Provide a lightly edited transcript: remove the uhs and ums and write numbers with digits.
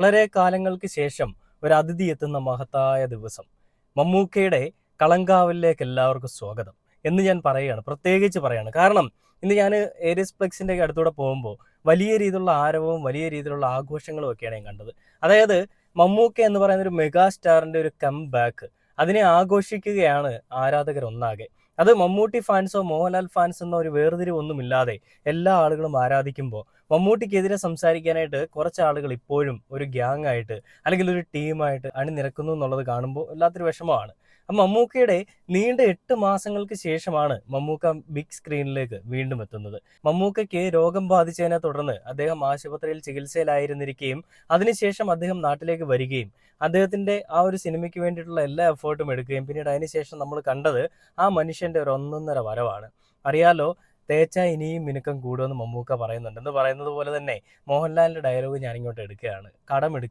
വളരെ കാലങ്ങൾക്ക് ശേഷം ഒരു അതിഥി എത്തുന്ന മഹത്തായ ദിവസം. മമ്മൂക്കയുടെ കളങ്കാവലിലേക്ക് എല്ലാവർക്കും സ്വാഗതം എന്ന് ഞാൻ പറയുകയാണ്, പ്രത്യേകിച്ച് പറയാണ്. കാരണം ഇന്ന് ഞാൻ ഏരിയസ് ഫ്ലെക്സിൻ്റെ അടുത്തൂടെ പോകുമ്പോൾ വലിയ രീതിയിലുള്ള ആരവവും വലിയ രീതിയിലുള്ള ആഘോഷങ്ങളും ഒക്കെയാണ് ഞാൻ കണ്ടത്. അതായത് മമ്മൂക്ക എന്ന് പറയുന്ന ഒരു മെഗാ സ്റ്റാറിൻ്റെ ഒരു കം ബാക്ക്, അതിനെ ആഘോഷിക്കുകയാണ് ആരാധകർ ഒന്നാകെ. അത് മമ്മൂട്ടി ഫാൻസോ മോഹൻലാൽ ഫാൻസ് എന്നോ ഒരു വേർതിരിവൊന്നുമില്ലാതെ എല്ലാ ആളുകളും ആരാധിക്കുമ്പോൾ മമ്മൂട്ടിക്കെതിരെ സംസാരിക്കാനായിട്ട് കുറച്ച് ആളുകൾ ഇപ്പോഴും ഒരു ഗ്യാങ് ആയിട്ട് അല്ലെങ്കിൽ ഒരു ടീമായിട്ട് അണിനിരക്കുന്നു എന്നുള്ളത് കാണുമ്പോൾ വല്ലാത്തൊരു വിഷമമാണ്. അപ്പം മമ്മൂക്കയുടെ നീണ്ട 8 മാസങ്ങൾക്ക് ശേഷമാണ് മമ്മൂക്ക ബിഗ് സ്ക്രീനിലേക്ക് വീണ്ടും എത്തുന്നത്. മമ്മൂക്കയ്ക്ക് രോഗം ബാധിച്ചതിനെ തുടർന്ന് അദ്ദേഹം ആശുപത്രിയിൽ ചികിത്സയിലായിരുന്നിരിക്കുകയും അതിനുശേഷം അദ്ദേഹം നാട്ടിലേക്ക് വരികയും അദ്ദേഹത്തിന്റെ ആ ഒരു സിനിമയ്ക്ക് വേണ്ടിയിട്ടുള്ള എല്ലാ എഫേർട്ടും എടുക്കുകയും പിന്നീട് അതിനുശേഷം നമ്മൾ കണ്ടത് ആ മനുഷ്യന്റെ ഒരു ഒന്നൊന്നര വരവാണ്. അറിയാലോ, തേച്ചാ ഇനിയും മിനുക്കം കൂടുമെന്ന് മമ്മൂക്ക പറയുന്നുണ്ട്. എന്ന് പറയുന്നത് പോലെ തന്നെ മോഹൻലാലിന്റെ ഡയലോഗ് ഞാനിങ്ങോട്ട് എടുക്കുകയാണ്. കടമെടുക്കുക